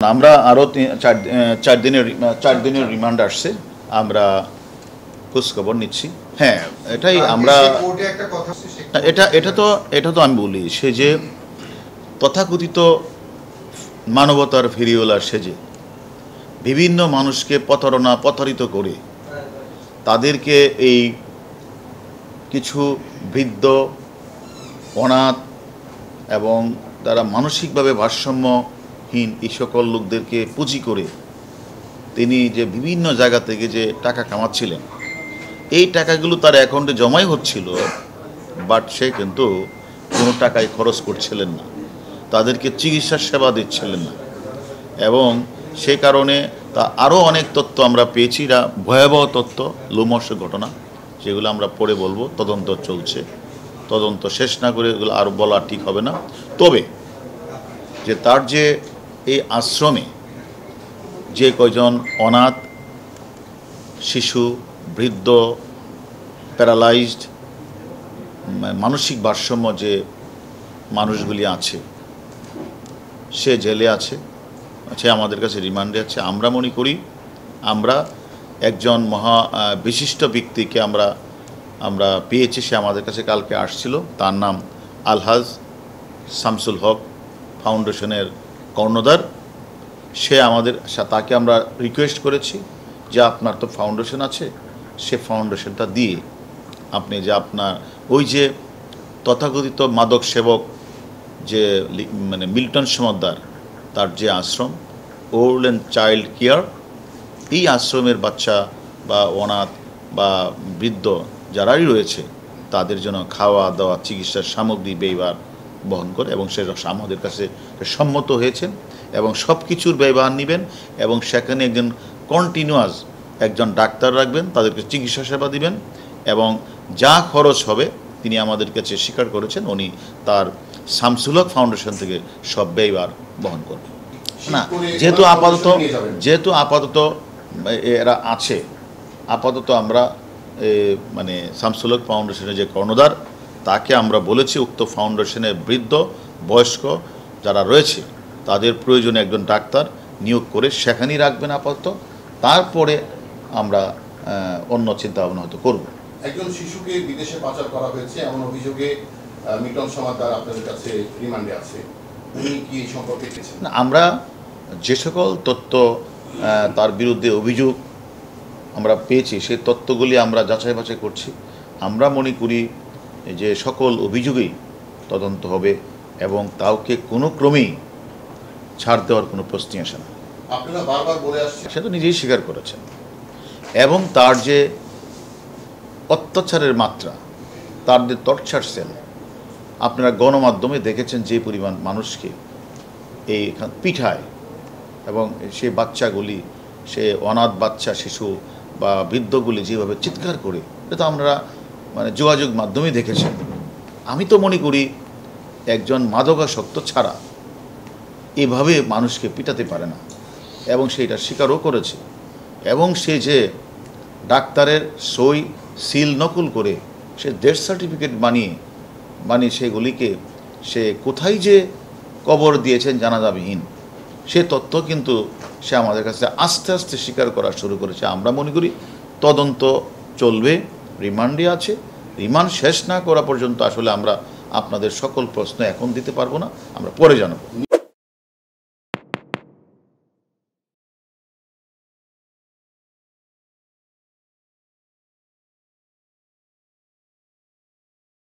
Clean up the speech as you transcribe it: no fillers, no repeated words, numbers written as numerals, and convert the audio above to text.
আমরা আরও 4 দিনের রিমান্ড আসছে। আমরা খোঁজখবর নিচ্ছি। হ্যাঁ, এটাই আমরা এটা তো আমি বলি, সে যে তথাকথিত মানবতার ফেরিওয়ালা সেজে বিভিন্ন মানুষকে প্রতারিত করে তাদেরকে এই কিছু বৃদ্ধ, অনাথ এবং তারা মানসিকভাবে ভারসাম্যহীন এই সকল লোকদেরকে পুঁজি করে তিনি যে বিভিন্ন জায়গা থেকে যে টাকা কামাচ্ছিলেন, এই টাকাগুলো তার অ্যাকাউন্টে জমাই হচ্ছিল, বাট সে কিন্তু কোনো টাকাই খরচ করছিলেন না, তাদেরকে চিকিৎসা সেবা দিচ্ছিলেন না। এবং সে কারণে তা আরও অনেক তথ্য আমরা পেয়েছি, এটা ভয়াবহ তথ্য, লোমহর্ষক ঘটনা, যেগুলো আমরা পরে বলবো। তদন্ত চলছে, তদন্ত শেষ না করে এগুলো আর বলা ঠিক হবে না। তবে যে তার যে এই আশ্রমে যে কয়জন অনাথ, শিশু, বৃদ্ধ, প্যারালাইজড, মানসিক ভারসাম্য যে মানুষগুলি আছে, সে জেলে আছে, সে আমাদের কাছে রিমান্ডে আছে। আমরা মনে করি আমরা একজন বিশিষ্ট ব্যক্তিকে আমরা পেয়েছি, সে আমাদের কাছে কালকে আসছিল। তার নাম আলহাজ শামসুল হক, ফাউন্ডেশনের কর্ণধার। সে তাকে আমরা রিকোয়েস্ট করেছি যে আপনার তো ফাউন্ডেশন আছে, সে ফাউন্ডেশনটা দিয়ে আপনি যে আপনার ওই যে তথাকথিত মাদক সেবক যে মিল্টন সমাদ্দার, তার যে আশ্রম ওল্ড অ্যান্ড চাইল্ড কেয়ার, এই আশ্রমের বাচ্চা বা অনাথ বা বৃদ্ধ যারাই রয়েছে তাদের জন্য খাওয়া দাওয়া, চিকিৎসার সামগ্রী ব্যয়ভার বহন করে, এবং সে আমাদের কাছে সম্মত হয়েছেন এবং সব কিছুর ব্যয়ভার নেবেন। এবং সেখানে একজন কন্টিনিউয়াস একজন ডাক্তার রাখবেন, তাদেরকে চিকিৎসা সেবা দিবেন, এবং যা খরচ হবে তিনি আমাদের কাছে স্বীকার করেছেন উনি তার শামসুল হক ফাউন্ডেশন থেকে সব ব্যয়ভার বহন করবেন। না, যেহেতু আপাতত এরা আছে, আপাতত আমরা শামসুল হক ফাউন্ডেশনের যে কর্ণধার, তাকে আমরা বলেছি উক্ত ফাউন্ডেশনের বৃদ্ধ, বয়স্ক যারা রয়েছে তাদের প্রয়োজনে একজন ডাক্তার নিয়োগ করে সেখানেই রাখবেন আপাতত। তারপরে আমরা অন্য চিন্তা ভাবনা হয়তো করব। একজন শিশুকে বিদেশে পাচার করা হয়েছে এমন অভিযোগে মিল্টন সমাদ্দার আপনাদের কাছে রিমান্ডে আছে, উনি কি এই সম্পর্কে কিছু? আমরা যে সকল তথ্য তার বিরুদ্ধে অভিযোগ আমরা পেয়েছি, সেই তথ্যগুলি আমরা যাচাই বাছাই করছি। আমরা মনে করি যে সকল অভিযোগেই তদন্ত হবে এবং কাউকে কোনো ক্রমেই ছাড় দেওয়ার কোনো প্রশ্নই আসে না। আপনারা বারবার বলে আসছেন, সে তো নিজেই স্বীকার করেছেন। এবং তার যে অত্যাচারের মাত্রা, তার যে টর্চার সেল, আপনারা গণমাধ্যমে দেখেছেন যে পরিমাণ মানুষকে এই পিঠায়, এবং সে বাচ্চাগুলি, সে অনাথ বাচ্চা, শিশু বা বৃদ্ধগুলি যেভাবে চিৎকার করে, এটা তো আমরা যোগাযোগ মাধ্যমেই দেখেছেন। আমি তো মনে করি একজন মাদকাসক্ত ছাড়া এভাবে মানুষকে পিটাতে পারে না, এবং সেইটা স্বীকারও করেছে। এবং সে যে ডাক্তারের সই সিল নকল করে সে ডেথ সার্টিফিকেট বানিয়ে সেগুলিকে সে কোথায় যে কবর দিয়েছেন জানাজাবিহীন, সে তথ্য কিন্তু সে আমাদের কাছে আস্তে আস্তে স্বীকার করা শুরু করেছে। আমরা মনে করি তদন্ত চলবে, রিমান্ডে আছে। রিমান্ড শেষ না করা পর্যন্ত আসলে আমরা আপনাদের সকল প্রশ্ন এখন দিতে পারবো না, আমরা পরে জানাবো।